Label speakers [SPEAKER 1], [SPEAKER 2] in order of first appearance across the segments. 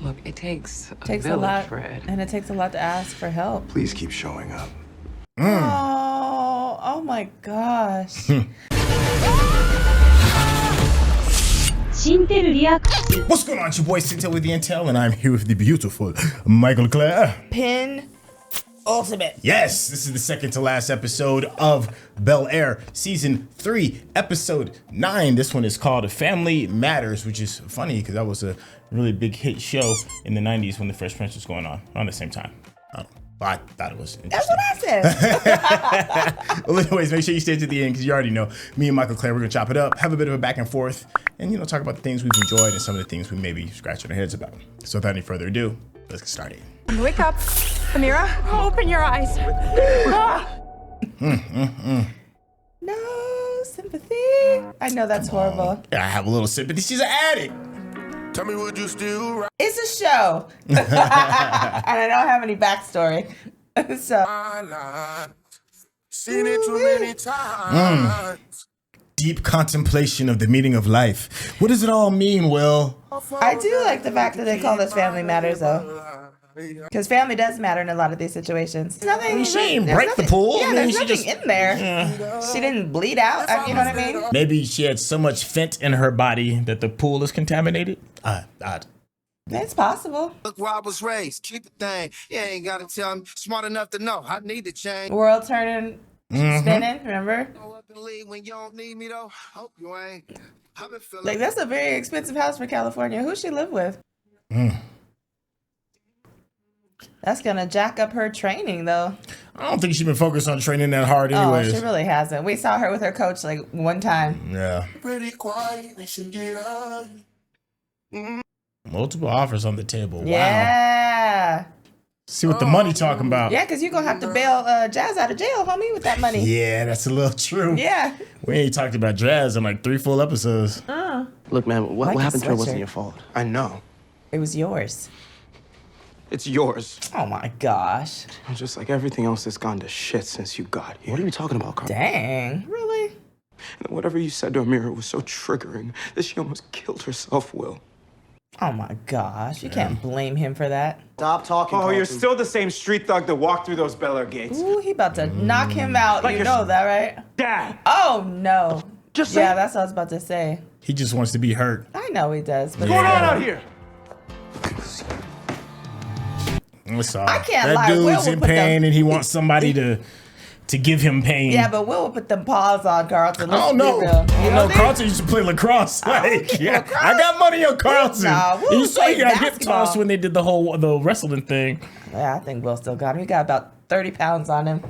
[SPEAKER 1] Look, it takes a
[SPEAKER 2] a lot,
[SPEAKER 1] Fred.
[SPEAKER 2] and it takes a lot to ask for help.
[SPEAKER 3] Please keep showing up.
[SPEAKER 2] Oh my gosh.
[SPEAKER 4] What's going on? It's your boy Syntell with the Intel, and I'm here with the beautiful Mikel-Claire.
[SPEAKER 2] Pin Ultimate.
[SPEAKER 4] Yes, this is the second to last episode of Bel-Air, Season 3, Episode 9. This one is called Family Matters, which is funny because that was a really big hit show in the 90s when The Fresh Prince was going on around the same time. I thought it was interesting.
[SPEAKER 2] That's what I said.
[SPEAKER 4] Well, anyways, make sure you stay to the end because you already know me and Mikel-Claire, we're going to chop it up, have a bit of a back and forth, and, you know, talk about the things we've enjoyed and some of the things we may be scratching our heads about. So without any further ado, let's get started.
[SPEAKER 5] Wake up, Amira. Open your eyes.
[SPEAKER 2] No sympathy. I know that's horrible.
[SPEAKER 4] Yeah, I have a little sympathy. She's an addict.
[SPEAKER 3] Tell me, would you still ride?
[SPEAKER 2] It's a show. And I don't have any backstory. So
[SPEAKER 3] Seen it too many times.
[SPEAKER 4] Deep contemplation of the meaning of life. What does it all mean, Will?
[SPEAKER 2] I do like the fact that they call this Family Matters, though. Because family does matter in a lot of these situations. Nothing.
[SPEAKER 4] She ain't break the pool.
[SPEAKER 2] Yeah,
[SPEAKER 4] I mean,
[SPEAKER 2] there's
[SPEAKER 4] she
[SPEAKER 2] nothing
[SPEAKER 4] just
[SPEAKER 2] in there. She didn't bleed out. You know what I mean?
[SPEAKER 4] Maybe she had so much fent in her body that the pool is contaminated.
[SPEAKER 2] It's possible.
[SPEAKER 3] Look where I was raised. Keep the thing. You ain't gotta tell me. Smart enough to know I need to change.
[SPEAKER 2] World turning, spinning. Remember?
[SPEAKER 3] When you don't need me though, hope you ain't. I've been feeling
[SPEAKER 2] Like that's a very expensive house for California. Who she live with? That's gonna jack up her training, though.
[SPEAKER 4] I don't think she's been focused on training that hard anyways.
[SPEAKER 2] Oh, she really hasn't. We saw her with her coach like one time.
[SPEAKER 4] Yeah.
[SPEAKER 3] pretty quiet. We should get up.
[SPEAKER 4] Multiple offers on the table. Wow.
[SPEAKER 2] Yeah.
[SPEAKER 4] See what the money talking about.
[SPEAKER 2] Yeah, because you're gonna have to bail Jazz out of jail, homie, with that money.
[SPEAKER 4] Yeah, that's a little true.
[SPEAKER 2] Yeah.
[SPEAKER 4] We ain't talked about Jazz in like 3 full episodes.
[SPEAKER 6] Look, man, what
[SPEAKER 2] Like a
[SPEAKER 6] happened to her
[SPEAKER 2] sweatshirt.
[SPEAKER 6] wasn't your fault. I know.
[SPEAKER 2] It was yours.
[SPEAKER 6] It's yours.
[SPEAKER 2] Oh my gosh.
[SPEAKER 6] Just like everything else that's gone to shit since you got here. What are you talking about, Carl?
[SPEAKER 2] Dang. Really?
[SPEAKER 6] And whatever you said to Amira was so triggering that she almost killed herself, Will.
[SPEAKER 2] Oh my gosh. You can't blame him for that.
[SPEAKER 7] Stop talking.
[SPEAKER 8] Oh, you're
[SPEAKER 7] Carlton.
[SPEAKER 8] still the same street thug that walked through those Bel-Air gates.
[SPEAKER 2] Ooh, he about to knock him out.
[SPEAKER 8] Like
[SPEAKER 2] you
[SPEAKER 8] your
[SPEAKER 2] know that, right?
[SPEAKER 8] Dad.
[SPEAKER 2] Oh no.
[SPEAKER 8] Just
[SPEAKER 2] Yeah,
[SPEAKER 8] say
[SPEAKER 2] that's what I was about to say.
[SPEAKER 4] He just wants to be hurt.
[SPEAKER 2] I know he does, but
[SPEAKER 8] what's going on out here?
[SPEAKER 2] I can't
[SPEAKER 4] that
[SPEAKER 2] lie, Will
[SPEAKER 4] dude's
[SPEAKER 2] will
[SPEAKER 4] in
[SPEAKER 2] put
[SPEAKER 4] pain
[SPEAKER 2] them-
[SPEAKER 4] and he wants somebody to give him pain.
[SPEAKER 2] Yeah, but Will will put them paws on Carlton.
[SPEAKER 4] Oh no!
[SPEAKER 2] You
[SPEAKER 4] You know,
[SPEAKER 2] know
[SPEAKER 4] Carlton used to play lacrosse. Like, yeah,
[SPEAKER 2] lacrosse?
[SPEAKER 4] I got money on Carlton.
[SPEAKER 2] Nah, Will
[SPEAKER 4] You saw he
[SPEAKER 2] played
[SPEAKER 4] got hip
[SPEAKER 2] basketball.
[SPEAKER 4] tossed when they did the wrestling thing.
[SPEAKER 2] Yeah, I think Will still got him. He got about 30 pounds on him.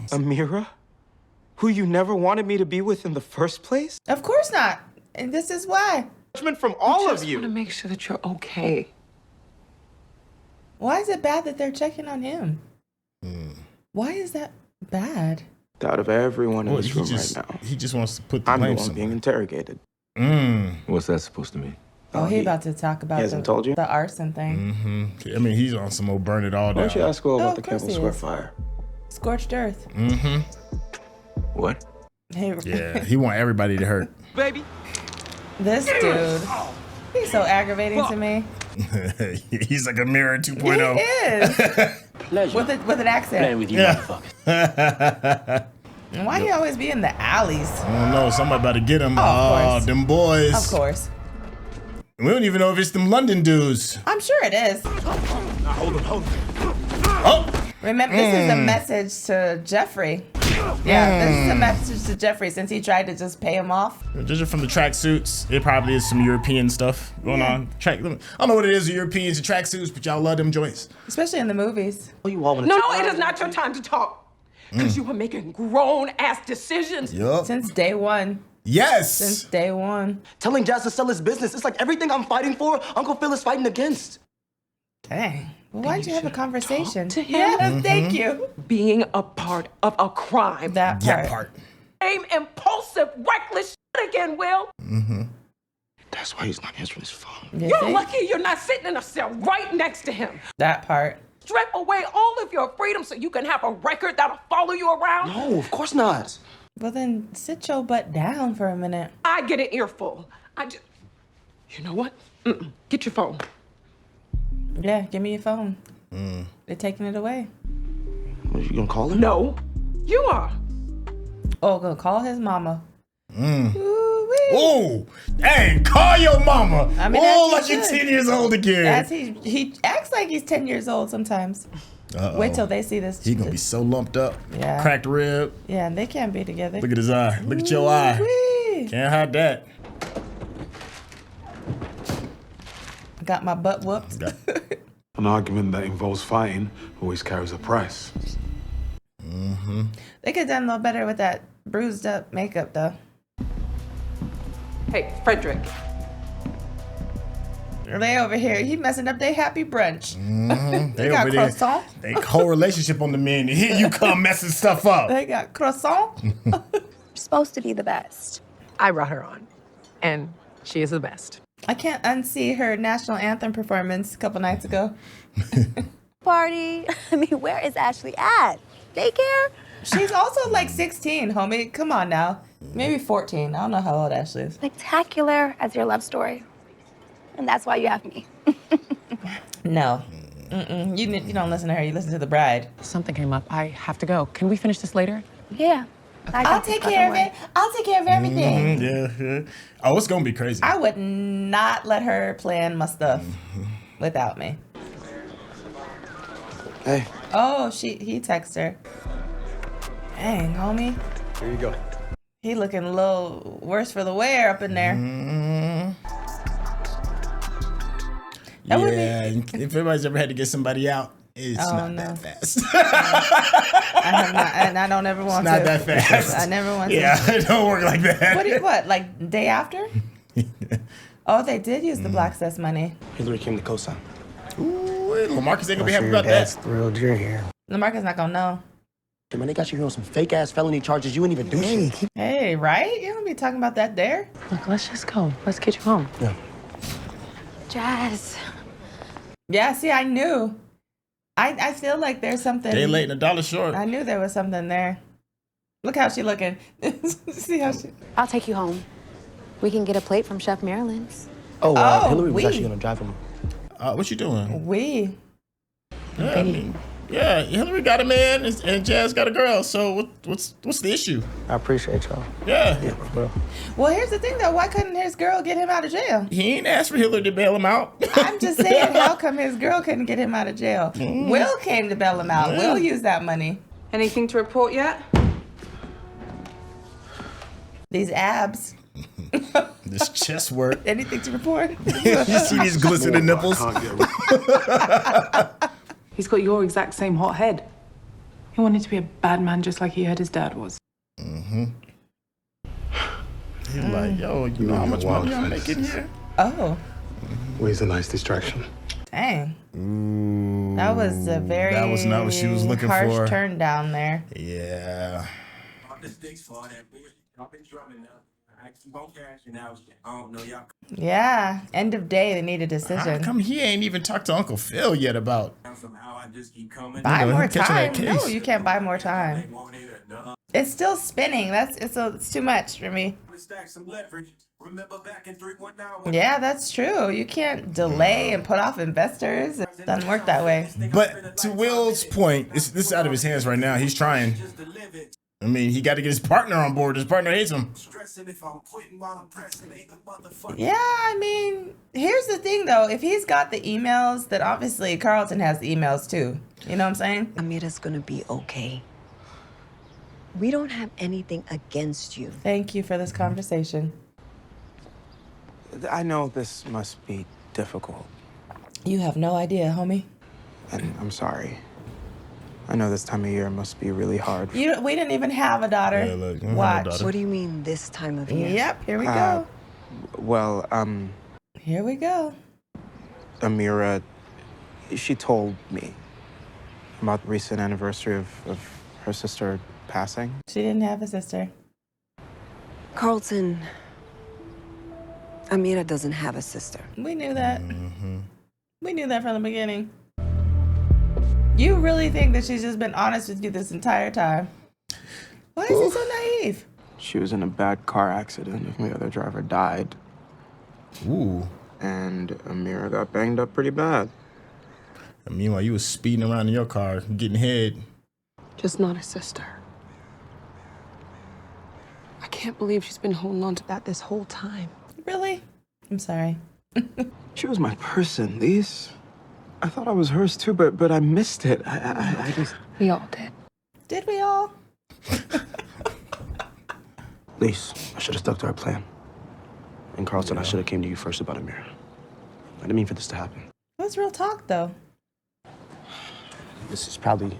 [SPEAKER 6] Amira? Who you never wanted me to be with in the first place?
[SPEAKER 2] Of course not. And this is why.
[SPEAKER 6] Judgment from all
[SPEAKER 1] Just
[SPEAKER 6] of
[SPEAKER 1] want to
[SPEAKER 6] you.
[SPEAKER 1] make sure that you're okay.
[SPEAKER 2] Why is it bad that they're checking on him? Why is that bad?
[SPEAKER 6] Out of everyone in
[SPEAKER 4] Well,
[SPEAKER 6] this
[SPEAKER 4] he
[SPEAKER 6] room
[SPEAKER 4] just
[SPEAKER 6] right now,
[SPEAKER 4] he just wants to put the
[SPEAKER 6] I'm the
[SPEAKER 4] blame
[SPEAKER 6] one being
[SPEAKER 4] somewhere.
[SPEAKER 6] interrogated.
[SPEAKER 9] What's that supposed to mean?
[SPEAKER 2] Oh, he about to talk about
[SPEAKER 6] he hasn't told you?
[SPEAKER 2] the arson thing.
[SPEAKER 4] I mean, he's on some old burn it all
[SPEAKER 6] Why
[SPEAKER 4] down.
[SPEAKER 6] don't you ask Will
[SPEAKER 2] Oh,
[SPEAKER 6] about the
[SPEAKER 2] of course
[SPEAKER 6] Campbell
[SPEAKER 2] he
[SPEAKER 6] Square
[SPEAKER 2] is.
[SPEAKER 6] fire?
[SPEAKER 2] Scorched earth.
[SPEAKER 9] What?
[SPEAKER 2] Hey,
[SPEAKER 4] Yeah, he want everybody to hurt.
[SPEAKER 8] Baby.
[SPEAKER 2] this dude, he's so aggravating to me.
[SPEAKER 4] He's like a mirror
[SPEAKER 2] He
[SPEAKER 4] 2.0.
[SPEAKER 2] is.
[SPEAKER 7] Pleasure.
[SPEAKER 2] With an accent.
[SPEAKER 7] Playing with you,
[SPEAKER 4] Yeah.
[SPEAKER 7] motherfucker.
[SPEAKER 2] And why he always be in the alleys?
[SPEAKER 4] I don't know, somebody about to get him.
[SPEAKER 2] Oh, of
[SPEAKER 4] Oh,
[SPEAKER 2] course.
[SPEAKER 4] them boys.
[SPEAKER 2] Of course.
[SPEAKER 4] We don't even know if it's them London dudes.
[SPEAKER 2] I'm sure it is.
[SPEAKER 4] Oh,
[SPEAKER 2] Remember, this is a message to Geoffrey. Yeah, this is a message to Geoffrey since he tried to just pay him off.
[SPEAKER 4] judging from the tracksuits, it probably is some European stuff going on. I don't know what it is, Europeans and tracksuits, but y'all love them joints.
[SPEAKER 2] Especially in the movies.
[SPEAKER 7] Oh, you all want to
[SPEAKER 5] No, it is not your time to talk. Because you are making grown-ass decisions.
[SPEAKER 4] Yup.
[SPEAKER 2] Since day one.
[SPEAKER 4] Yes.
[SPEAKER 2] Since day one.
[SPEAKER 7] telling Jazz to sell his business. It's like everything I'm fighting for, Uncle Phil is fighting against.
[SPEAKER 2] Dang. Well, why'd you have a conversation?
[SPEAKER 5] to him.
[SPEAKER 2] Yes, thank you.
[SPEAKER 5] Being a part of a crime.
[SPEAKER 2] That part.
[SPEAKER 4] That part.
[SPEAKER 5] Same impulsive, reckless shit again, Will.
[SPEAKER 6] That's why he's not answering his phone.
[SPEAKER 2] You
[SPEAKER 5] You're
[SPEAKER 2] think?
[SPEAKER 5] lucky you're not sitting in a cell right next to him.
[SPEAKER 2] That part.
[SPEAKER 5] Strip away all of your freedom so you can have a record that'll follow you around.
[SPEAKER 7] No, of course not.
[SPEAKER 2] Well, then sit your butt down for a minute.
[SPEAKER 5] I get an earful. You know what? Get your phone.
[SPEAKER 2] Yeah, give me your phone. They're taking it away.
[SPEAKER 7] Are you gonna call her?
[SPEAKER 5] No, you are.
[SPEAKER 2] Oh, gonna call his mama.
[SPEAKER 4] Oh, dang, call your mama.
[SPEAKER 2] I mean,
[SPEAKER 4] oh,
[SPEAKER 2] that's
[SPEAKER 4] like you're
[SPEAKER 2] good.
[SPEAKER 4] 10 years old again.
[SPEAKER 2] As he acts like he's 10 years old sometimes. Wait till they see this.
[SPEAKER 4] He gonna be so lumped up.
[SPEAKER 2] Yeah.
[SPEAKER 4] Cracked rib.
[SPEAKER 2] Yeah, and they can't be together.
[SPEAKER 4] Look at his eye. Look at your eye.
[SPEAKER 2] Wee.
[SPEAKER 4] Can't hide that.
[SPEAKER 2] Got my butt whooped.
[SPEAKER 10] An argument that involves fighting always carries a price.
[SPEAKER 2] They could have done a little better with that bruised up makeup though.
[SPEAKER 5] Hey, Frederick.
[SPEAKER 2] They over here, he messing up their happy brunch.
[SPEAKER 4] They
[SPEAKER 2] got
[SPEAKER 4] over there.
[SPEAKER 2] croissant.
[SPEAKER 4] They whole relationship on the mend. And here you come messing stuff up.
[SPEAKER 2] They got croissant.
[SPEAKER 11] You're supposed to be the best.
[SPEAKER 5] I brought her on, and she is the best.
[SPEAKER 2] I can't unsee her national anthem performance a couple nights ago.
[SPEAKER 11] Party. I mean, where is Ashley at? Daycare?
[SPEAKER 2] She's also like 16, homie. Come on now. Maybe 14. I don't know how old Ashley is.
[SPEAKER 11] Spectacular as your love story. And that's why you have me.
[SPEAKER 2] No. You don't listen to her. You listen to the bride.
[SPEAKER 1] Something came up. I have to go. Can we finish this later?
[SPEAKER 11] Yeah.
[SPEAKER 2] I'll take care of it. I'll take care of everything.
[SPEAKER 4] Yeah. Oh, it's gonna be crazy.
[SPEAKER 2] I would not let her plan my stuff without me.
[SPEAKER 7] Hey.
[SPEAKER 2] Oh, he texted her. Dang, homie.
[SPEAKER 7] Here you go.
[SPEAKER 2] He looking a little worse for the wear up in there. That would be-
[SPEAKER 4] If everybody's ever had to get somebody out, it's not
[SPEAKER 2] no.
[SPEAKER 4] that fast.
[SPEAKER 2] I have not, and I don't ever want
[SPEAKER 4] It's not
[SPEAKER 2] to.
[SPEAKER 4] that fast.
[SPEAKER 2] I never want to.
[SPEAKER 4] Yeah, it don't work like that.
[SPEAKER 2] What? Like day after? Oh, they did use the Black Cess money.
[SPEAKER 7] Hilary came to co-sign.
[SPEAKER 4] Ooh, LaMarcus ain't gonna be happy about that.
[SPEAKER 7] Thrilled you're here.
[SPEAKER 2] LaMarcus not gonna know.
[SPEAKER 7] Man, they got you here on some fake ass felony charges. You ain't even do shit.
[SPEAKER 2] Hey, right? You don't be talking about that there.
[SPEAKER 1] Look, let's just go. Let's get you home.
[SPEAKER 7] Yeah.
[SPEAKER 11] Jazz.
[SPEAKER 2] Yeah, see, I knew. I feel like there's something.
[SPEAKER 4] They late and $1 short.
[SPEAKER 2] I knew there was something there. Look how she looking. See how she.
[SPEAKER 11] I'll take you home. We can get a plate from Chef Maryland's.
[SPEAKER 7] Oh,
[SPEAKER 2] Oh,
[SPEAKER 7] Hilary was
[SPEAKER 2] we.
[SPEAKER 7] actually gonna drive him.
[SPEAKER 4] What you doing?
[SPEAKER 2] We.
[SPEAKER 4] Yeah, I mean, yeah, Hilary got a man and Jazz got a girl. So what's the issue?
[SPEAKER 7] I appreciate y'all.
[SPEAKER 4] Yeah.
[SPEAKER 7] Well,
[SPEAKER 2] Well, here's the thing though. Why couldn't his girl get him out of jail?
[SPEAKER 4] He ain't asked for Hilary to bail him out.
[SPEAKER 2] I'm just saying, how come his girl couldn't get him out of jail? Will came to bail him out. Will used that money.
[SPEAKER 5] Anything to report yet?
[SPEAKER 2] These abs.
[SPEAKER 4] This chest work.
[SPEAKER 2] Anything to report?
[SPEAKER 4] You see these glistening nipples?
[SPEAKER 1] He's got your exact same hot head. He wanted to be a bad man just like he heard his dad was.
[SPEAKER 4] He's like, yo, you know how much money I'm making here?
[SPEAKER 2] Oh,
[SPEAKER 10] Always a nice distraction.
[SPEAKER 2] dang. That was a very
[SPEAKER 4] That was not what she was looking
[SPEAKER 2] harsh
[SPEAKER 4] for.
[SPEAKER 2] turn down there.
[SPEAKER 4] Yeah.
[SPEAKER 2] Yeah. End of day, they need a
[SPEAKER 4] How
[SPEAKER 2] decision.
[SPEAKER 4] come he ain't even talked to Uncle Phil yet about?
[SPEAKER 2] Buy more
[SPEAKER 4] catching that
[SPEAKER 2] time. No,
[SPEAKER 4] case.
[SPEAKER 2] you can't buy more time. It's still spinning. It's too much for me. Yeah, that's true. You can't delay and put off investors. It doesn't work that way.
[SPEAKER 4] But to Will's point, this is out of his hands right now. He's trying. I mean, he got to get his partner on board. His partner hates him.
[SPEAKER 2] Yeah, I mean, here's the thing though. If he's got the emails, then obviously Carlton has the emails too. You know what I'm saying?
[SPEAKER 12] Amira's gonna be okay. We don't have anything against you.
[SPEAKER 2] Thank you for this conversation.
[SPEAKER 6] I know this must be difficult,
[SPEAKER 2] You have no idea, homie.
[SPEAKER 6] and I'm sorry. I know this time of year must be really hard.
[SPEAKER 2] We didn't even have a daughter.
[SPEAKER 4] Yeah, look, we don't have a
[SPEAKER 2] Watch.
[SPEAKER 4] daughter.
[SPEAKER 12] What do you mean this time of year?
[SPEAKER 2] Yep, here we go.
[SPEAKER 6] Well,
[SPEAKER 2] Here we go.
[SPEAKER 6] Amira, she told me about the recent anniversary of her sister passing.
[SPEAKER 2] She didn't have a sister.
[SPEAKER 12] Carlton, Amira doesn't have a sister.
[SPEAKER 2] We knew that. We knew that from the beginning. You really think that she's just been honest with you this entire time? Why is he so naive?
[SPEAKER 6] She was in a bad car accident, and the other driver died.
[SPEAKER 4] Ooh.
[SPEAKER 6] And Amira got banged up pretty bad.
[SPEAKER 4] And meanwhile, you was speeding around in your car, getting head.
[SPEAKER 5] Just not a sister. I can't believe she's been holding on to that this whole time.
[SPEAKER 2] Really? I'm sorry.
[SPEAKER 6] She was my person, Lise. I thought I was hers too, but I missed it. I just...
[SPEAKER 5] We all did.
[SPEAKER 2] Did we all?
[SPEAKER 7] Lise, I should have stuck to our plan. And Carlton, I should have came to you first about Amira. I didn't mean for this to happen.
[SPEAKER 2] That's real talk, though.
[SPEAKER 7] This is probably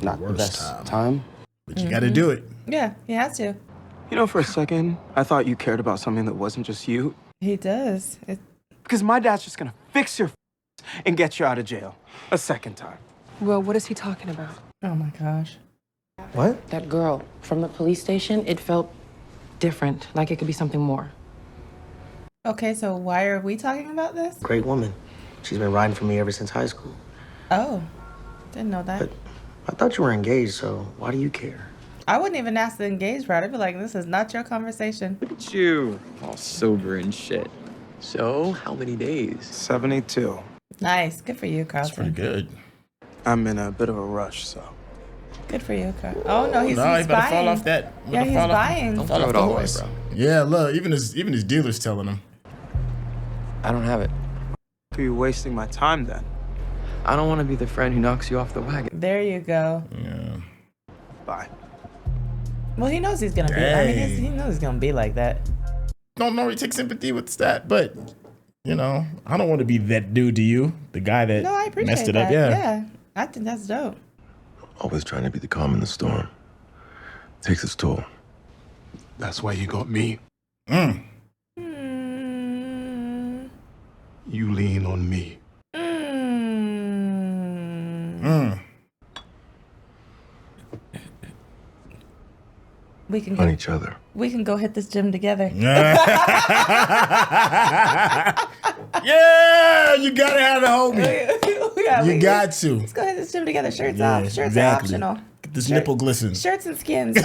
[SPEAKER 7] not the best time.
[SPEAKER 4] But you gotta do it.
[SPEAKER 2] Yeah, he has to.
[SPEAKER 6] You know, for a second, I thought you cared about something that wasn't just you.
[SPEAKER 2] He does.
[SPEAKER 6] Because my dad's just gonna fix your and get you out of jail a second time.
[SPEAKER 5] Well, what is he talking about?
[SPEAKER 2] Oh my gosh.
[SPEAKER 7] What?
[SPEAKER 5] That girl from the police station, it felt different, like it could be something more.
[SPEAKER 2] Okay, so why are we talking about this?
[SPEAKER 7] Great woman. She's been riding for me ever since high school.
[SPEAKER 2] Oh, didn't know that.
[SPEAKER 7] But I thought you were engaged, so why do you care?
[SPEAKER 2] I wouldn't even ask the engaged part. I'd be like, this is not your conversation.
[SPEAKER 9] Look at you, all sober and shit. So, how many days?
[SPEAKER 6] 72.
[SPEAKER 2] Nice. Good for you,
[SPEAKER 4] That's
[SPEAKER 2] Carlton.
[SPEAKER 4] pretty good.
[SPEAKER 6] I'm in a bit of a rush, so.
[SPEAKER 2] Good for you, Carlton. Oh, no, he's
[SPEAKER 4] he
[SPEAKER 2] buying.
[SPEAKER 4] better fall off that.
[SPEAKER 2] Yeah, he's buying.
[SPEAKER 9] Don't
[SPEAKER 4] Fall
[SPEAKER 9] throw
[SPEAKER 4] off
[SPEAKER 9] it
[SPEAKER 4] the
[SPEAKER 9] all away,
[SPEAKER 4] horse.
[SPEAKER 9] bro.
[SPEAKER 4] Yeah, look, even his dealer's telling him.
[SPEAKER 9] I don't have it.
[SPEAKER 6] Are you wasting my time then?
[SPEAKER 9] I don't want to be the friend who knocks you off the wagon.
[SPEAKER 2] There you go.
[SPEAKER 4] Yeah.
[SPEAKER 6] Bye.
[SPEAKER 2] Well, he knows he's going to be. I mean, he knows he's going to be like that.
[SPEAKER 4] Don't normally take sympathy with that, but you know, I don't want to be that dude to you, the guy that
[SPEAKER 2] No, I appreciate
[SPEAKER 4] messed it
[SPEAKER 2] that.
[SPEAKER 4] up. Yeah.
[SPEAKER 2] I think that's dope.
[SPEAKER 9] Always trying to be the calm in the storm. Takes its toll.
[SPEAKER 10] That's why you got me.
[SPEAKER 2] Mm.
[SPEAKER 10] You lean on me.
[SPEAKER 2] We can
[SPEAKER 9] On
[SPEAKER 2] go,
[SPEAKER 9] each other.
[SPEAKER 2] we can go hit this gym together.
[SPEAKER 4] Yeah, you gotta have the homie. You got to.
[SPEAKER 2] Let's go hit this gym together. Shirts
[SPEAKER 4] Yeah,
[SPEAKER 2] off. Shirts
[SPEAKER 4] exactly.
[SPEAKER 2] are optional.
[SPEAKER 4] Get this nipple glisten.
[SPEAKER 2] Shirts and skins.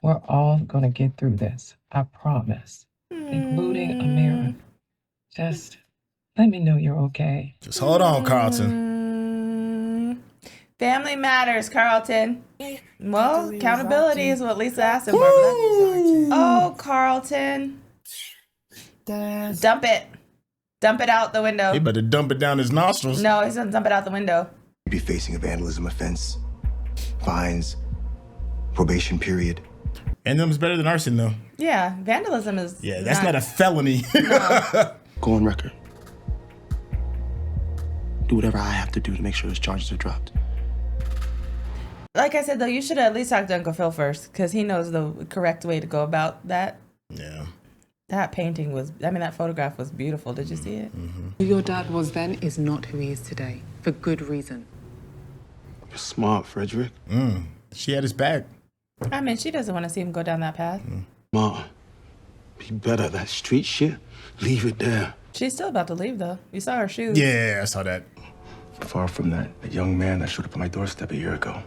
[SPEAKER 5] We're all gonna get through this. I promise. Including Amira. Just let me know you're okay.
[SPEAKER 4] Just hold on, Carlton.
[SPEAKER 2] Family matters, Carlton. Well, accountability is what Lisa asked him for. Oh, Carlton. Dump it. Dump it out the window.
[SPEAKER 4] He better dump it down his nostrils.
[SPEAKER 2] No, he's gonna dump it out the window.
[SPEAKER 3] You'd be facing a vandalism offense, fines, probation period.
[SPEAKER 4] Vandalism's better than arson, though.
[SPEAKER 2] Yeah, vandalism is.
[SPEAKER 4] Yeah, that's not a felony.
[SPEAKER 7] Go on record. Do whatever I have to do to make sure his charges are dropped.
[SPEAKER 2] Like I said, though, you should at least talk to Uncle Phil first, because he knows the correct way to go about that.
[SPEAKER 4] Yeah.
[SPEAKER 2] That painting was, that photograph was beautiful. Did you see it?
[SPEAKER 1] Who your dad was then is not who he is today, for good reason.
[SPEAKER 10] You're smart, Frederick.
[SPEAKER 4] She had his back.
[SPEAKER 2] I mean, she doesn't want to see him go down that path.
[SPEAKER 10] Ma, be better. That street shit, leave it there.
[SPEAKER 2] She's still about to leave, though. You saw her shoes.
[SPEAKER 4] Yeah, I saw that.
[SPEAKER 9] Far from that young man that showed up at my doorstep a year ago.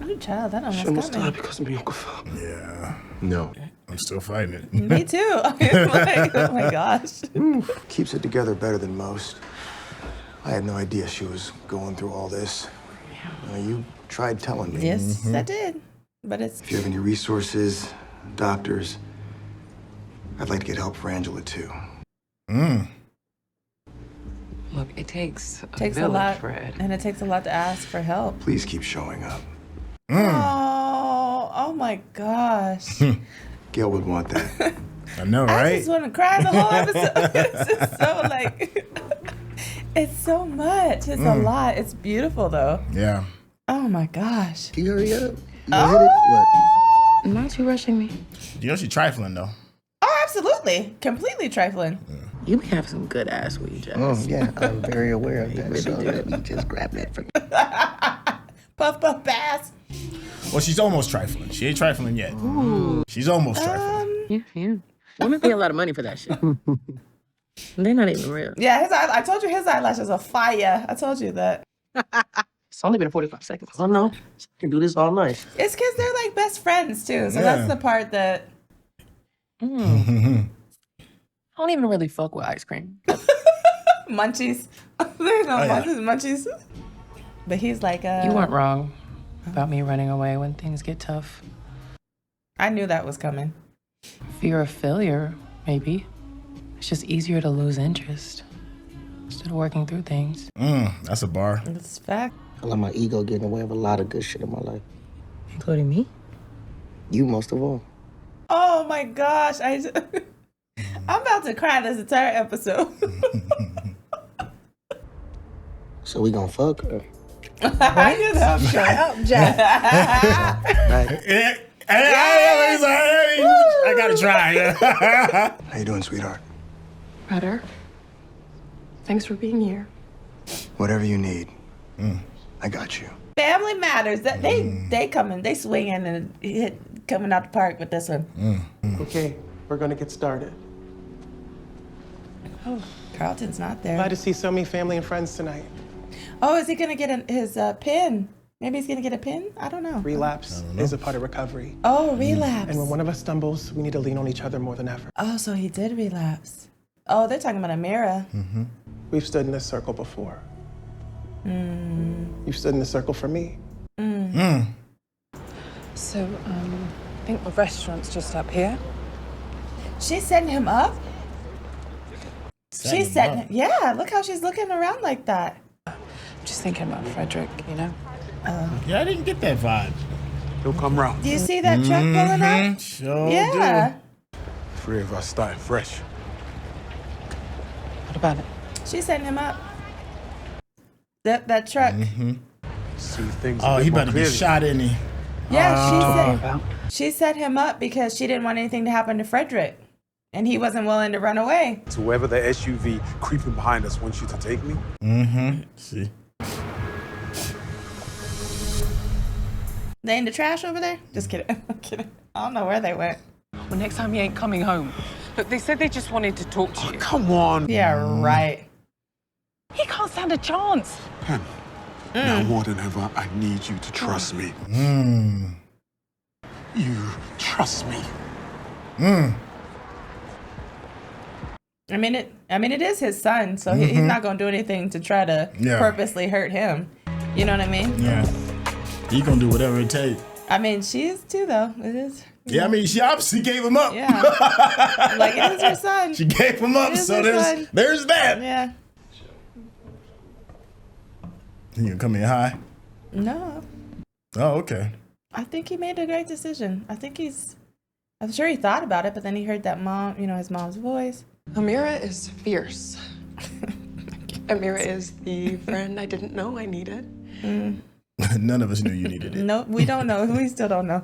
[SPEAKER 2] Ooh, child, that
[SPEAKER 7] She
[SPEAKER 2] almost
[SPEAKER 7] almost
[SPEAKER 2] got me.
[SPEAKER 7] died because of me, Uncle Phil.
[SPEAKER 4] Yeah.
[SPEAKER 9] No.
[SPEAKER 4] I'm still fighting it.
[SPEAKER 2] Me too. Like, oh my gosh.
[SPEAKER 3] Keeps it together better than most. I had no idea she was going through all this. You tried telling me.
[SPEAKER 2] Yes, I did. But it's.
[SPEAKER 3] If you have any resources, doctors, I'd like to get help for Angela too.
[SPEAKER 5] Look, it takes
[SPEAKER 2] a
[SPEAKER 5] village,
[SPEAKER 2] lot,
[SPEAKER 5] Fred.
[SPEAKER 2] and it takes a lot to ask for help.
[SPEAKER 3] Please keep showing up.
[SPEAKER 2] Oh my gosh.
[SPEAKER 3] Gail would want that.
[SPEAKER 4] I know,
[SPEAKER 2] I
[SPEAKER 4] right?
[SPEAKER 2] just want to cry the whole episode. It's just so like, it's so much. It's a lot. It's beautiful though.
[SPEAKER 4] Yeah.
[SPEAKER 2] Oh my gosh.
[SPEAKER 7] Can you hurry up?
[SPEAKER 5] Not you rushing me.
[SPEAKER 4] You know she's trifling, though.
[SPEAKER 2] Oh, absolutely. Completely trifling.
[SPEAKER 5] You be having some good ass weed, Jess.
[SPEAKER 7] Oh, yeah, I'm very aware of that. So let me just grab that from you.
[SPEAKER 2] Puff, puff, pass.
[SPEAKER 4] Well, she's almost trifling. She ain't trifling yet. She's almost trifling.
[SPEAKER 5] Yeah. Women pay a lot of money for that shit. They're not even real.
[SPEAKER 2] Yeah, I told you his eyelashes are fire. I told you that.
[SPEAKER 5] It's only been 45 seconds.
[SPEAKER 7] Oh, no. I can do this all night.
[SPEAKER 2] It's because they're like best friends too. So
[SPEAKER 4] Yeah.
[SPEAKER 2] that's the part that.
[SPEAKER 5] I don't even really fuck with ice cream.
[SPEAKER 2] Munchies. There's no munchies. But he's like,
[SPEAKER 5] You weren't wrong about me running away when things get tough.
[SPEAKER 2] I knew that was coming.
[SPEAKER 5] Fear of failure, maybe. It's just easier to lose interest instead of working through things.
[SPEAKER 4] That's a bar.
[SPEAKER 2] It's fact.
[SPEAKER 13] I let my ego get in the way of a lot of good shit in my life.
[SPEAKER 5] Including me?
[SPEAKER 13] You most of all.
[SPEAKER 2] Oh my gosh. I'm about to cry this entire episode.
[SPEAKER 13] So we gonna fuck?
[SPEAKER 2] I knew that.
[SPEAKER 11] Shut up, Jeff.
[SPEAKER 4] I gotta try.
[SPEAKER 3] How you doing, sweetheart?
[SPEAKER 14] Better. Thanks for being here.
[SPEAKER 3] Whatever you need. I got you.
[SPEAKER 2] Family matters. That they coming, they swinging and coming out the park with this one.
[SPEAKER 15] Okay, we're gonna get started.
[SPEAKER 2] Oh, Carlton's not there.
[SPEAKER 15] Glad to see so many family and friends tonight.
[SPEAKER 2] Oh, is he gonna get his pin? Maybe he's gonna get a pin? I don't know.
[SPEAKER 15] Relapse is a part of recovery.
[SPEAKER 2] Oh, relapse.
[SPEAKER 15] And when one of us stumbles, we need to lean on each other more than ever.
[SPEAKER 2] Oh, so he did relapse. Oh, they're talking about Amira.
[SPEAKER 15] We've stood in this circle before. You've stood in this circle for me.
[SPEAKER 14] So, I think the restaurant's just up here.
[SPEAKER 2] She's setting him up? She's setting him. Yeah, look how she's looking around like that.
[SPEAKER 14] Just thinking about Frederick, you know?
[SPEAKER 4] Yeah, I didn't get that vibe.
[SPEAKER 10] He'll come round.
[SPEAKER 2] Do you see that truck pulling up?
[SPEAKER 4] Sure
[SPEAKER 2] Yeah.
[SPEAKER 10] Three of us starting fresh.
[SPEAKER 5] What about it?
[SPEAKER 2] She's setting him up. That truck.
[SPEAKER 10] See things.
[SPEAKER 4] Oh, he better be shot, isn't he?
[SPEAKER 2] Yeah, she set him up because she didn't want anything to happen to Frederick. And he wasn't willing to run away.
[SPEAKER 10] So whoever the SUV creeping behind us wants you to take me?
[SPEAKER 4] See.
[SPEAKER 2] They in the trash over there? Just kidding. I'm kidding. I don't know where they went.
[SPEAKER 5] Well, next time he ain't coming home. Look, they said they just wanted to talk to you.
[SPEAKER 10] Come on.
[SPEAKER 2] Yeah, right.
[SPEAKER 5] He can't stand a chance.
[SPEAKER 10] Pen, now more than ever, I need you to trust me. You trust me.
[SPEAKER 2] I mean, it is his son, so he's not gonna do anything to try to purposely hurt him. You know what I mean?
[SPEAKER 4] Yeah. He gonna do whatever it takes.
[SPEAKER 2] I mean, she is too, though. It is.
[SPEAKER 4] Yeah, I mean, she obviously gave him up.
[SPEAKER 2] Yeah. Like, it is her son.
[SPEAKER 4] She gave him up, so there's that.
[SPEAKER 2] Yeah.
[SPEAKER 4] He gonna come in high?
[SPEAKER 2] No.
[SPEAKER 4] Oh, okay.
[SPEAKER 2] I think he made a great decision. I'm sure he thought about it, but then he heard that his mom's voice.
[SPEAKER 14] Amira is fierce. Amira is the friend I didn't know I needed.
[SPEAKER 4] None of us knew you needed it.
[SPEAKER 2] No, we don't know. We still don't know.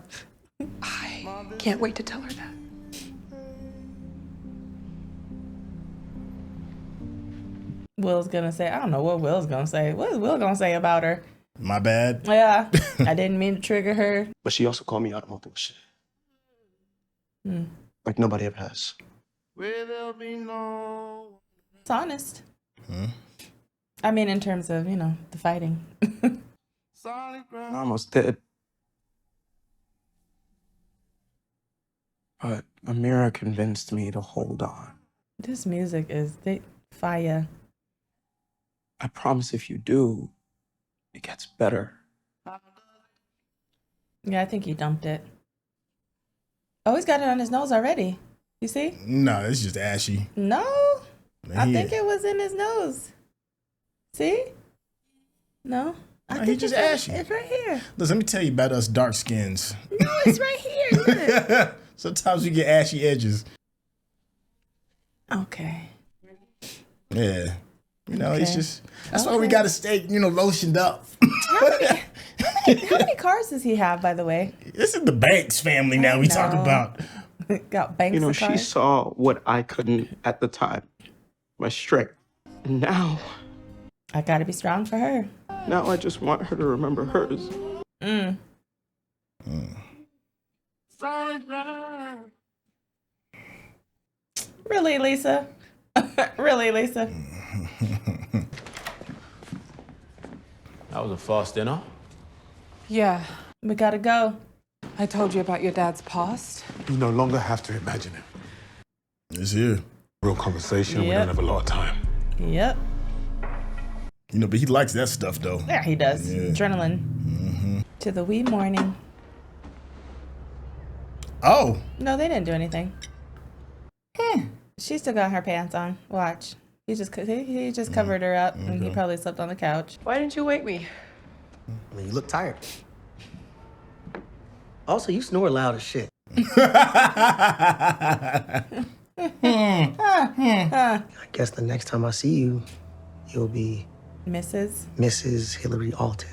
[SPEAKER 14] I can't wait to tell her that.
[SPEAKER 2] Will's gonna say, I don't know what Will's gonna say. What is Will gonna say about her?
[SPEAKER 4] My bad.
[SPEAKER 2] Yeah, I didn't mean to trigger her.
[SPEAKER 7] But she also called me out on multiple shit. Like nobody ever has.
[SPEAKER 2] It's honest. I mean, in terms of, the fighting.
[SPEAKER 7] I almost did. But Amira convinced me to hold on.
[SPEAKER 2] This music is fire.
[SPEAKER 7] I promise if you do, it gets better.
[SPEAKER 2] Yeah, I think he dumped it. Oh, he's got it on his nose already. You see?
[SPEAKER 4] No, it's just ashy.
[SPEAKER 2] No,
[SPEAKER 4] Man,
[SPEAKER 2] I think it was in his nose. See? No, I think
[SPEAKER 4] he just
[SPEAKER 2] it's
[SPEAKER 4] ashy.
[SPEAKER 2] It's right here.
[SPEAKER 4] Listen, let me tell you about us dark skins.
[SPEAKER 2] No, it's right here. Look.
[SPEAKER 4] Sometimes we get ashy edges.
[SPEAKER 2] Okay.
[SPEAKER 4] Yeah. It's just, that's why we got to stay, lotioned up.
[SPEAKER 2] How many cars does he have, by the way?
[SPEAKER 4] This is the Banks family now we talk about.
[SPEAKER 2] Got Banks of
[SPEAKER 7] she
[SPEAKER 2] cars?
[SPEAKER 7] saw what I couldn't at the time. My strength. And now,
[SPEAKER 2] I gotta be strong for her.
[SPEAKER 7] now I just want her to remember hers.
[SPEAKER 2] Really, Lisa? Really, Lisa?
[SPEAKER 9] That was a fast dinner.
[SPEAKER 14] Yeah.
[SPEAKER 2] We gotta go.
[SPEAKER 14] I told you about your dad's past.
[SPEAKER 10] You no longer have to imagine it.
[SPEAKER 4] It's here.
[SPEAKER 10] Real conversation. We
[SPEAKER 2] Yep.
[SPEAKER 10] don't have a lot of time.
[SPEAKER 2] Yep.
[SPEAKER 4] You know, but he likes that stuff though.
[SPEAKER 2] Yeah, he does.
[SPEAKER 4] Yeah.
[SPEAKER 2] Adrenaline. To the wee morning.
[SPEAKER 4] Oh.
[SPEAKER 2] No, they didn't do anything. She still got her pants on. Watch. He just covered her up, and he probably slept on the couch.
[SPEAKER 14] Why didn't you wake me?
[SPEAKER 13] I mean, you look tired. Also, you snore loud as shit. I guess the next time I see you, you'll be Mrs. Hilary Alton.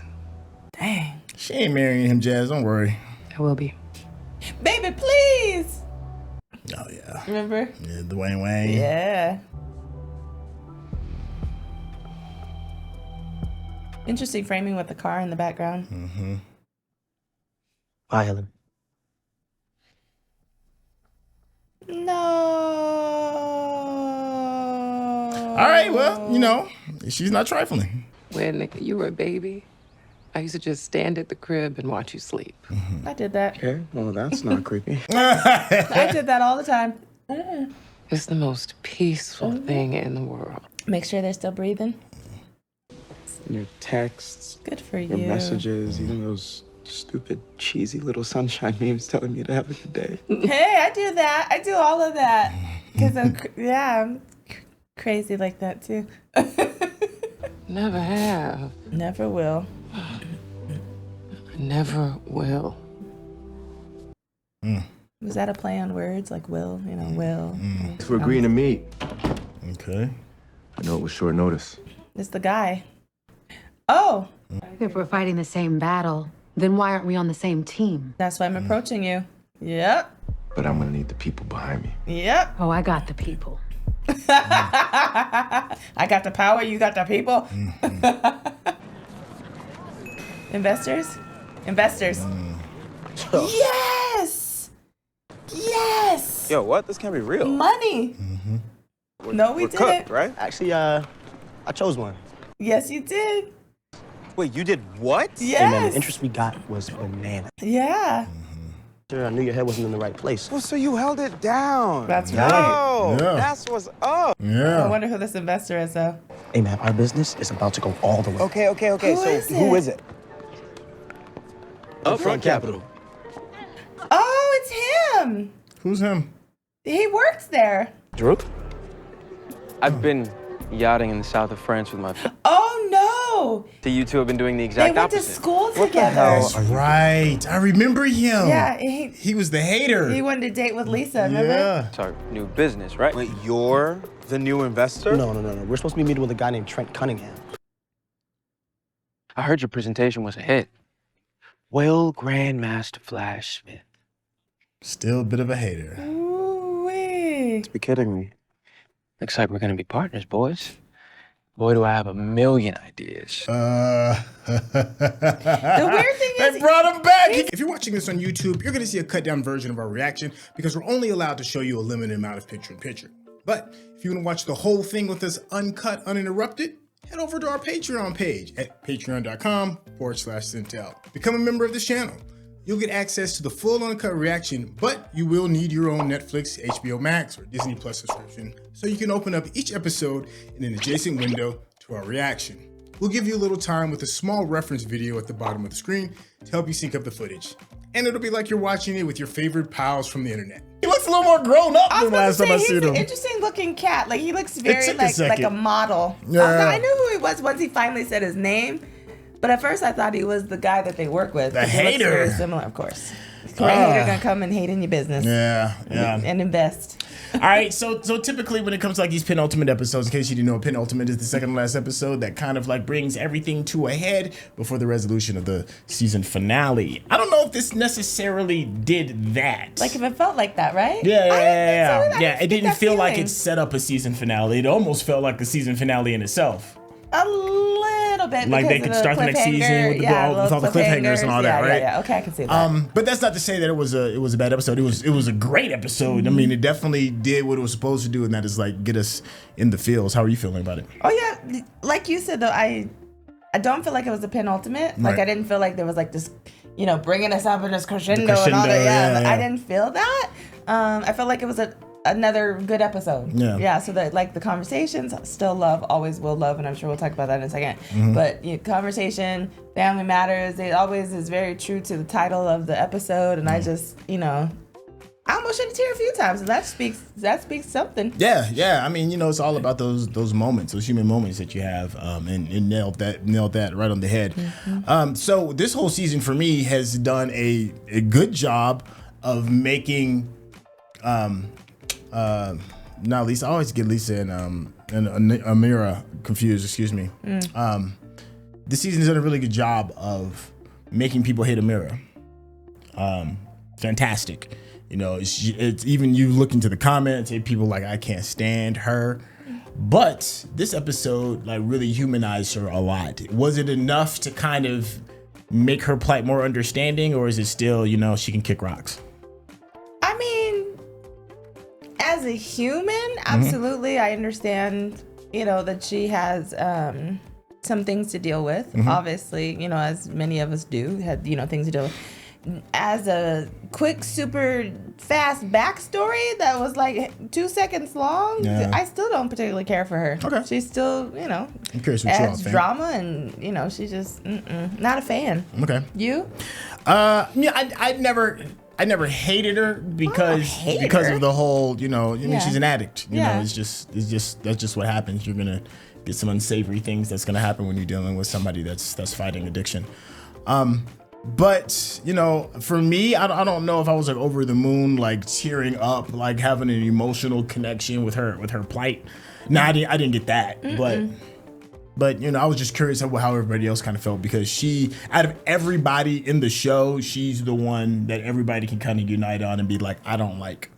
[SPEAKER 2] Dang.
[SPEAKER 4] She ain't marrying him, Jazz. Don't worry.
[SPEAKER 14] I will be.
[SPEAKER 2] Baby, please.
[SPEAKER 4] Oh yeah.
[SPEAKER 2] Remember?
[SPEAKER 4] Yeah, Dwayne Wayne.
[SPEAKER 2] Yeah. Interesting framing with the car in the background.
[SPEAKER 13] Bye, Hilary.
[SPEAKER 2] No.
[SPEAKER 4] All right. Well, you know, she's not trifling.
[SPEAKER 14] When you were a baby, I used to just stand at the crib and watch you sleep.
[SPEAKER 2] I did that.
[SPEAKER 6] Okay, well, that's not creepy.
[SPEAKER 2] I did that all the time.
[SPEAKER 14] It's the most peaceful thing in the world.
[SPEAKER 2] Make sure they're still breathing.
[SPEAKER 6] Your texts.
[SPEAKER 2] Good for
[SPEAKER 6] your
[SPEAKER 2] you.
[SPEAKER 6] messages, even those stupid, cheesy little sunshine memes telling me to have a good day.
[SPEAKER 2] Hey, I do that. I do all of that. Because I'm crazy like that too.
[SPEAKER 14] Never have.
[SPEAKER 2] Never will.
[SPEAKER 14] Never will.
[SPEAKER 2] Was that a play on words? Like will, you know, will.
[SPEAKER 8] Thanks for agreeing to meet.
[SPEAKER 4] Okay.
[SPEAKER 8] I know it was short notice.
[SPEAKER 2] It's the guy. Oh.
[SPEAKER 16] If we're fighting the same battle, then why aren't we on the same team?
[SPEAKER 2] That's why I'm approaching you. Yep.
[SPEAKER 8] But I'm gonna need the people behind me.
[SPEAKER 2] Yep.
[SPEAKER 16] Oh, I got the people.
[SPEAKER 2] I got the power, you got the people. Investors? Investors. Yes! Yes!
[SPEAKER 6] Yo, what? This can't be real.
[SPEAKER 2] Money. No, we
[SPEAKER 6] We're
[SPEAKER 2] didn't.
[SPEAKER 6] cooked, right?
[SPEAKER 13] Actually, I chose one.
[SPEAKER 2] Yes, you did.
[SPEAKER 6] Wait, you did what?
[SPEAKER 2] Yes.
[SPEAKER 13] Hey, man, the interest we got was bananas.
[SPEAKER 2] Yeah.
[SPEAKER 13] Sure, I knew your head wasn't in the right place.
[SPEAKER 6] Well, so you held it down.
[SPEAKER 2] That's
[SPEAKER 6] Yo,
[SPEAKER 2] right.
[SPEAKER 4] Yeah.
[SPEAKER 6] That's what's up.
[SPEAKER 2] I wonder who this investor is, though.
[SPEAKER 13] Hey, man, our business is about to go all the way.
[SPEAKER 6] Okay.
[SPEAKER 2] Who is
[SPEAKER 6] it?
[SPEAKER 7] Upfront Capital.
[SPEAKER 2] Oh, it's him.
[SPEAKER 4] Who's him?
[SPEAKER 2] He works there.
[SPEAKER 13] Drew?
[SPEAKER 9] I've been yachting in the south of France with my family.
[SPEAKER 2] Oh, no.
[SPEAKER 9] You two have been doing the
[SPEAKER 2] They
[SPEAKER 9] exact
[SPEAKER 2] went to
[SPEAKER 9] opposite.
[SPEAKER 2] school
[SPEAKER 6] What the
[SPEAKER 2] together.
[SPEAKER 6] hell?
[SPEAKER 4] That's right. I remember him.
[SPEAKER 2] Yeah,
[SPEAKER 4] He was the hater.
[SPEAKER 2] he wanted to date with Lisa, remember?
[SPEAKER 4] Yeah.
[SPEAKER 9] It's our new business, right?
[SPEAKER 6] Wait, you're the new investor?
[SPEAKER 13] No. We're supposed to be meeting with a guy named Trent Cunningham.
[SPEAKER 9] I heard your presentation was a hit. Well, Grandmaster Flash Smith.
[SPEAKER 4] Still a bit of a hater.
[SPEAKER 2] Ooh-wee.
[SPEAKER 6] Be kidding me.
[SPEAKER 9] Looks like we're gonna be partners, boys. Boy, do I have a million ideas.
[SPEAKER 2] The weird thing is,
[SPEAKER 4] They brought him back. If you're watching this on YouTube, you're gonna see a cut down version of our reaction because we're only allowed to show you a limited amount of picture-in-picture. But if you wanna watch the whole thing with us uncut, uninterrupted, head over to our Patreon page at patreon.com/Syntell. Become a member of this channel. You'll get access to the full uncut reaction, but you will need your own Netflix, HBO Max, or Disney Plus subscription so you can open up each episode in an adjacent window to our reaction. We'll give you a little time with a small reference video at the bottom of the screen to help you sync up the footage. And it'll be like you're watching it with your favorite pals from the internet. He looks a little more grown up than last time I
[SPEAKER 2] he's
[SPEAKER 4] seen
[SPEAKER 2] an
[SPEAKER 4] him.
[SPEAKER 2] interesting looking cat. Like he looks very
[SPEAKER 4] took a
[SPEAKER 2] like a
[SPEAKER 4] second.
[SPEAKER 2] model.
[SPEAKER 4] Yeah.
[SPEAKER 2] I knew who he was once he finally said his name. But at first I thought he was the guy that they work with.
[SPEAKER 4] The
[SPEAKER 2] 'cause he looks
[SPEAKER 4] hater.
[SPEAKER 2] very similar, of course. Great hater gonna come and hate in your business.
[SPEAKER 4] Yeah.
[SPEAKER 2] And invest.
[SPEAKER 4] All right, so typically when it comes to like these penultimate episodes, in case you didn't know, penultimate is the second to last episode that kind of like brings everything to a head before the resolution of the season finale. I don't know if this necessarily did that.
[SPEAKER 2] Like if it felt like that, right?
[SPEAKER 4] Yeah. It didn't feel like it set up a season finale. It almost felt like the season finale in itself.
[SPEAKER 2] A little bit.
[SPEAKER 4] Like they
[SPEAKER 2] because
[SPEAKER 4] could
[SPEAKER 2] of
[SPEAKER 4] start the next season with, with all the cliffhangers and all that, right?
[SPEAKER 2] Yeah, okay, I can see that.
[SPEAKER 4] But that's not to say that it was a bad episode. It was a great episode. I mean, it definitely did what it was supposed to do, and that is like get us in the feels. How are you feeling about it?
[SPEAKER 2] Oh yeah, like you said though, I don't feel like it was a penultimate. Like
[SPEAKER 4] Right.
[SPEAKER 2] I didn't feel like there was like this, bringing us up in this crescendo and all that.
[SPEAKER 4] yeah.
[SPEAKER 2] I didn't feel that. I felt like it was a another good episode.
[SPEAKER 4] Yeah.
[SPEAKER 2] So that like the conversations, still love, always will love, and I'm sure we'll talk about that in a second. But conversation, family matters. It always is very true to the title of the episode, and I just, I almost shed a tear a few times, and that speaks something.
[SPEAKER 4] Yeah. I mean, it's all about those moments, those human moments that you have, and nailed that right on the head. So this whole season for me has done a good job of making, not Lisa. I always get Lisa and Amira confused. Excuse me. This season has done a really good job of making people hate Amira. Fantastic. It's even you look into the comments and people like, I can't stand her. But this episode like really humanized her a lot. Was it enough to kind of make her plight more understanding, or is it still, she can kick rocks?
[SPEAKER 2] I mean, as a human, absolutely. I understand, that she has some things to deal with. Obviously, as many of us do, had, things to deal with. As a quick, super fast backstory that was like 2 seconds long, I still don't particularly care for her. Okay. She's still,
[SPEAKER 4] I'm curious what
[SPEAKER 2] adds drama, and she's just not a fan.
[SPEAKER 4] Okay.
[SPEAKER 2] You?
[SPEAKER 4] I never hated her because of the whole, she's an addict. It's just that's just what happens. You're gonna get some unsavory things that's gonna happen when you're dealing with somebody that's fighting addiction. But, for me, I don't know if I was like over the moon, like tearing up, like having an emotional connection with her plight. No, I didn't get that. But I was just curious how everybody else kind of felt, because she, out of everybody in the show, she's the one that everybody can kind of unite on and be like, I don't like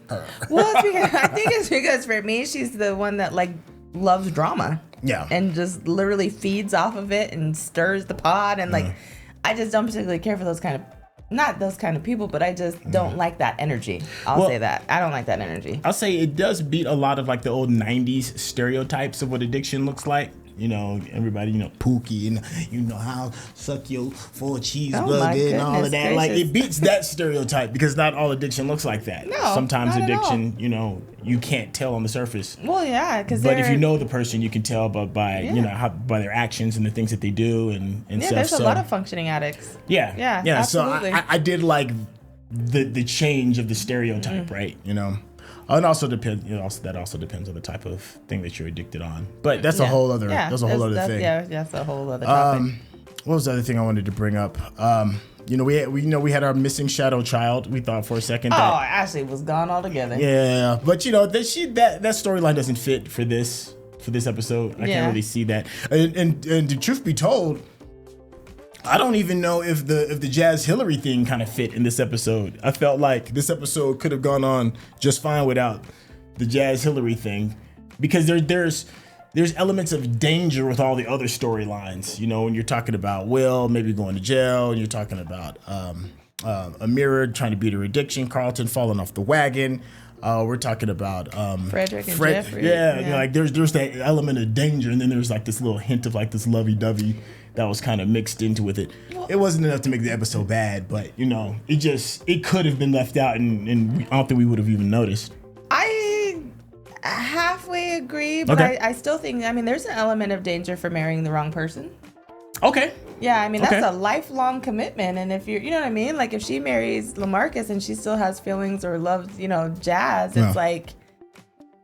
[SPEAKER 4] her.
[SPEAKER 2] Well, I think it's because for me, she's the one that like loves drama.
[SPEAKER 4] Yeah.
[SPEAKER 2] And just literally feeds off of it and stirs the pot, and like, I just don't particularly care for not those kind of people, but I just don't like that energy. I'll say that. I don't like that energy.
[SPEAKER 4] I'll say it does beat a lot of like the old 90s stereotypes of what addiction looks like. Everybody, Pookie, and how suck your 4 cheeseburger and all of that. Gracious. Like it beats that stereotype, because not all addiction looks like that.
[SPEAKER 2] No,
[SPEAKER 4] sometimes
[SPEAKER 2] not
[SPEAKER 4] addiction, you can't tell on the surface.
[SPEAKER 2] Well, yeah, because
[SPEAKER 4] but if you know the person, you can tell by by their actions and the things that they do and stuff.
[SPEAKER 2] There's a lot of functioning addicts.
[SPEAKER 4] Yeah.
[SPEAKER 2] Absolutely.
[SPEAKER 4] So I did like the change of the stereotype, right? And also depends. That also depends on the type of thing that you're addicted on. But that's a whole other. That's a whole other thing.
[SPEAKER 2] Yeah, that's a whole other topic.
[SPEAKER 4] What was the other thing I wanted to bring up? We had our missing shadow child. We thought for a second that
[SPEAKER 2] Ashley was gone altogether.
[SPEAKER 4] Yeah, but that storyline doesn't fit for this episode. I can't really see that. And the truth be told, I don't even know if the Jazz Hilary thing kind of fit in this episode. I felt like this episode could have gone on just fine without the Jazz Hilary thing, because there's elements of danger with all the other storylines. When you're talking about Will maybe going to jail, and you're talking about Amira trying to beat her addiction, Carlton falling off the wagon. We're talking about
[SPEAKER 2] Frederick and Geoffrey.
[SPEAKER 4] Yeah, like there's that element of danger, and then there's like this little hint of like this lovey-dovey that was kind of mixed into with it. It wasn't enough to make the episode bad, but it could have been left out, and I don't think we would have even noticed.
[SPEAKER 2] I halfway agree, but
[SPEAKER 4] Okay.
[SPEAKER 2] I still think, there's an element of danger for marrying the wrong person.
[SPEAKER 4] Okay.
[SPEAKER 2] Yeah, that's a lifelong commitment, and if you're, what I mean? Like if she marries LaMarcus and she still has feelings or loves, Jazz, it's like,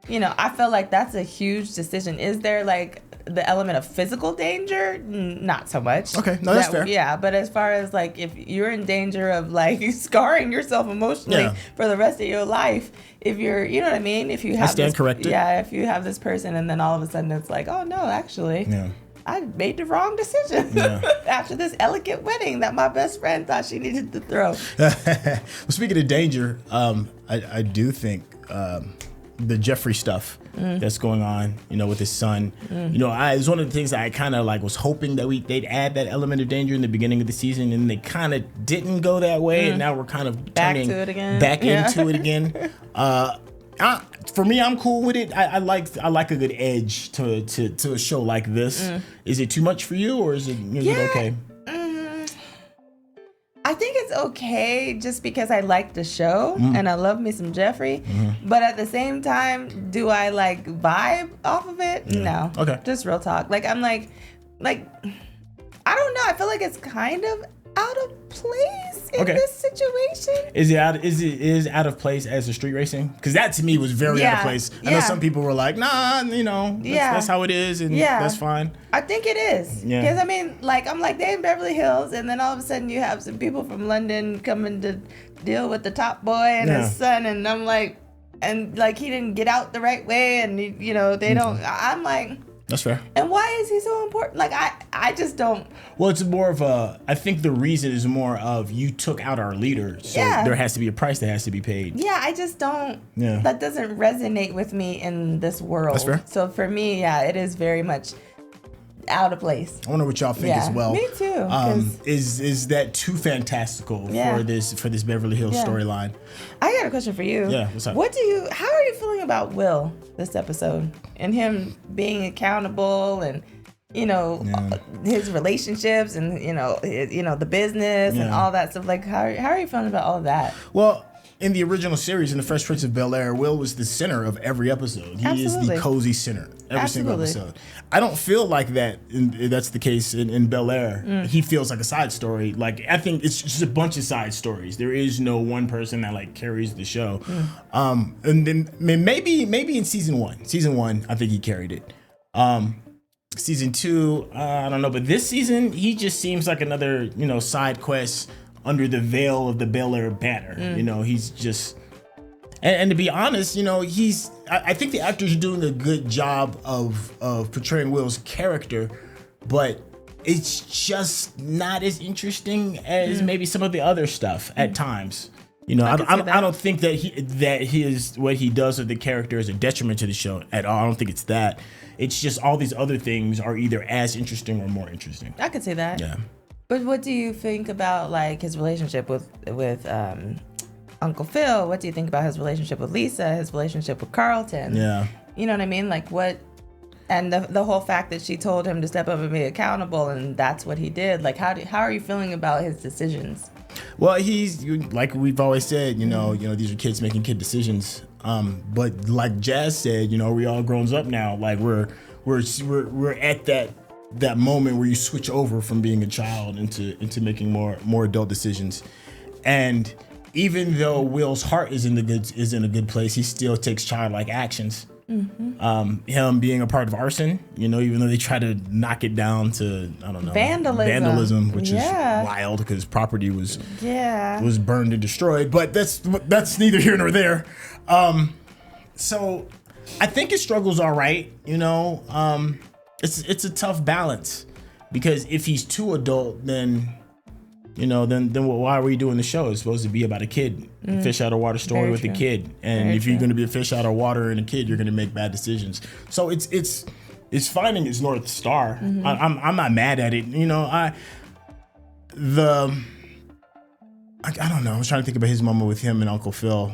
[SPEAKER 2] I feel like that's a huge decision. Is there like the element of physical danger? Not so much.
[SPEAKER 4] Okay, no, that's fair.
[SPEAKER 2] Yeah, but as far as like if you're in danger of like scarring yourself emotionally for the rest of your life, if you're, you know what I mean? If you have
[SPEAKER 4] I stand corrected.
[SPEAKER 2] Yeah, if you have this person and then all of a sudden it's like, oh no, actually.
[SPEAKER 4] Yeah.
[SPEAKER 2] I made the wrong decision after this elegant wedding that my best friend thought she needed to throw.
[SPEAKER 4] Well, speaking of danger, I do think the Geoffrey stuff that's going on, with his son, it's one of the things that I kind of like was hoping that they'd add that element of danger in the beginning of the season, and they kind of didn't go that way, and now we're kind of turning back into it again. For me, I'm cool with it. I like a good edge to a show like this. Is it too much for you, or is it okay?
[SPEAKER 2] I think it's okay just because I like the show and I love me some Geoffrey. But at the same time, do I like vibe off of it? No.
[SPEAKER 4] Okay.
[SPEAKER 2] Just real talk. Like I'm like I don't know. I feel like it's kind of out of place in this situation.
[SPEAKER 4] Is it out of place as a street racing? Because that to me was very out of place. I know some people were like, nah, that's how it is, and that's fine.
[SPEAKER 2] I think it is. Because I mean, like I'm like, they in Beverly Hills, and then all of a sudden you have some people from London coming to deal with the top boy and his son, and I'm like, and like he didn't get out the right way, and they don't. I'm like.
[SPEAKER 4] That's fair.
[SPEAKER 2] And why is he so important? Like, I just don't.
[SPEAKER 4] Well, it's more of I think the reason is more of you took out our leader. So there has to be a price that has to be paid.
[SPEAKER 2] Yeah, I just don't.
[SPEAKER 4] Yeah.
[SPEAKER 2] That doesn't resonate with me in this world.
[SPEAKER 4] That's fair.
[SPEAKER 2] So for me, it is very much out of place.
[SPEAKER 4] I wonder what y'all think as well.
[SPEAKER 2] Me too.
[SPEAKER 4] Is that too fantastical for this Beverly Hills storyline?
[SPEAKER 2] I got a question for you.
[SPEAKER 4] Yeah, what's up?
[SPEAKER 2] How are you feeling about Will this episode and him being accountable and his relationships and the business and all that stuff? Like how are you feeling about all of that?
[SPEAKER 4] Well, in the original series, in The Fresh Prince of Bel-Air, Will was the center of every episode. He is the cozy center every single episode. I don't feel like that's the case in Bel-Air. He feels like a side story. Like I think it's just a bunch of side stories. There is no one person that like carries the show. And then maybe in season one, I think he carried it. Season 2, I don't know, but this season he just seems like another side quest under the veil of the Bel-Air banner. He's just, and to be honest, I think the actors are doing a good job of portraying Will's character, but it's just not as interesting as maybe some of the other stuff at times. I don't think that what he does with the character is a detriment to the show at all. I don't think it's that. It's just all these other things are either as interesting or more interesting.
[SPEAKER 2] I could say that.
[SPEAKER 4] Yeah.
[SPEAKER 2] But what do you think about like his relationship with Uncle Phil? What do you think about his relationship with Lisa? His relationship with Carlton?
[SPEAKER 4] Yeah.
[SPEAKER 2] You know what I mean? Like what? And the whole fact that she told him to step up and be accountable, and that's what he did. Like how are you feeling about his decisions?
[SPEAKER 4] Well, he's like we've always said. These are kids making kid decisions. But like Jazz said, we all grown up now. Like we're at that moment where you switch over from being a child into making more adult decisions. And even though Will's heart is in a good place, he still takes childlike actions. Him being a part of arson, even though they try to knock it down to vandalism, which is wild because property was burned and destroyed. But that's neither here nor there. So I think his struggle's all right. It's a tough balance because if he's too adult, then why are we doing the show? It's supposed to be about a kid, a fish out of water story
[SPEAKER 2] Very
[SPEAKER 4] with
[SPEAKER 2] true.
[SPEAKER 4] a kid. And if you're going to be a fish out of water and a kid, you're going to make bad decisions. So it's finding his North Star. I'm not mad at it. I don't know. I was trying to think about his moment with him and Uncle Phil.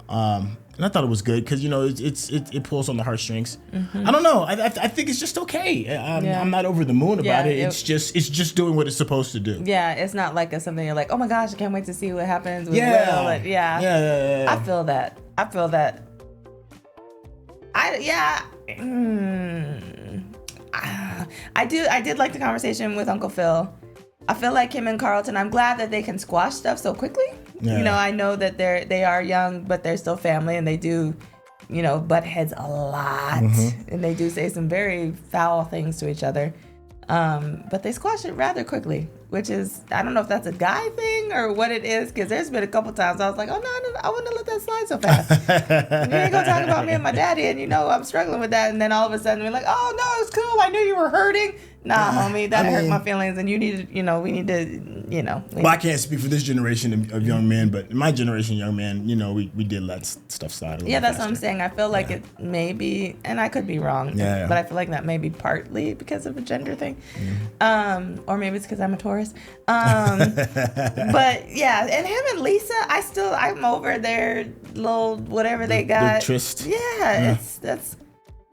[SPEAKER 4] And I thought it was good because it pulls on the heartstrings. I don't know. I think it's just okay. I'm not over the moon about it. It's just doing what it's supposed to do.
[SPEAKER 2] Yeah, it's not like something you're like, oh my gosh, I can't wait to see what happens with Will. And
[SPEAKER 4] Yeah.
[SPEAKER 2] I feel that. I did like the conversation with Uncle Phil. I feel like him and Carlton, I'm glad that they can squash stuff so quickly.
[SPEAKER 4] Yeah.
[SPEAKER 2] I know that they are young, but they're still family, and they do, butt heads a lot, and they do say some very foul things to each other. But they squash it rather quickly, which is, I don't know if that's a guy thing or what it is, because there's been a couple times I was like, oh no, I wouldn't let that slide so fast. You ain't gonna talk about me and my daddy, and I'm struggling with that, and then all of a sudden we're like, oh no, it's cool, I knew you were hurting. Nah, homie, that hurt my feelings, and you need to, we need to,
[SPEAKER 4] Well, I can't speak for this generation of young men, but my generation of young men, we did let stuff slide a little
[SPEAKER 2] Yeah, that's
[SPEAKER 4] faster.
[SPEAKER 2] what I'm saying. I feel like it may be, and I could be wrong, but I feel like that may be partly because of a gender thing. Or maybe it's because I'm a Taurus. But yeah, and him and Lisa, I'm over their little whatever they got.
[SPEAKER 4] tryst.
[SPEAKER 2] Yeah,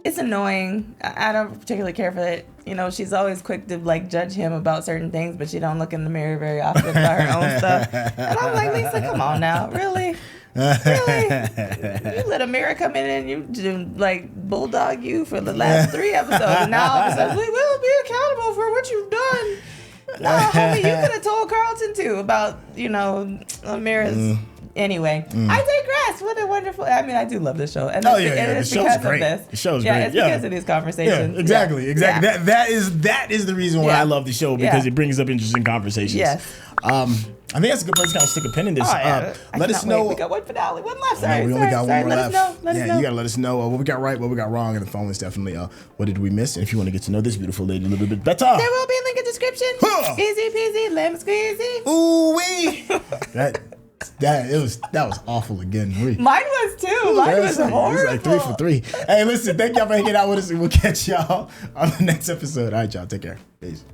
[SPEAKER 2] it's annoying. I don't particularly care for it. you know, she's always quick to like judge him about certain things, but she don't look in the mirror very often about her own stuff. And I'm like, Lisa, come on now, really? Really? You let Amira come in and you do like bulldog you for the last 3 episodes, and now all of a sudden we will be accountable for what you've done. No, homie, you could have told Carlton too about, you know, Amira's. Anyway, I digress. What a wonderful. I mean, I do love this show, and
[SPEAKER 4] The
[SPEAKER 2] it's
[SPEAKER 4] show's
[SPEAKER 2] because
[SPEAKER 4] great.
[SPEAKER 2] of this.
[SPEAKER 4] The show's
[SPEAKER 2] yeah,
[SPEAKER 4] great.
[SPEAKER 2] It's because of these conversations.
[SPEAKER 4] Yeah, exactly.
[SPEAKER 2] Yeah.
[SPEAKER 4] That is the reason why I love the show, because it brings up interesting conversations.
[SPEAKER 2] Yes.
[SPEAKER 4] I think that's a good place to kind of stick a pin in this. Let us know.
[SPEAKER 2] We got one finale, one left. Sorry,
[SPEAKER 4] we only got one more
[SPEAKER 2] let
[SPEAKER 4] left.
[SPEAKER 2] us know. Let us know.
[SPEAKER 4] You gotta let us know what we got right, what we got wrong, and the phone is definitely what did we miss? And if you want to get to know this beautiful lady a little bit better,
[SPEAKER 2] There will be a link in the description. Easy peasy, lemon squeezy.
[SPEAKER 4] Ooh wee. That was awful again.
[SPEAKER 2] Mine was too. Mine was horrible.
[SPEAKER 4] It was like 3 for 3. Hey, listen, thank y'all for hanging out with us, and we'll catch y'all on the next episode. All right, y'all, take care. Peace.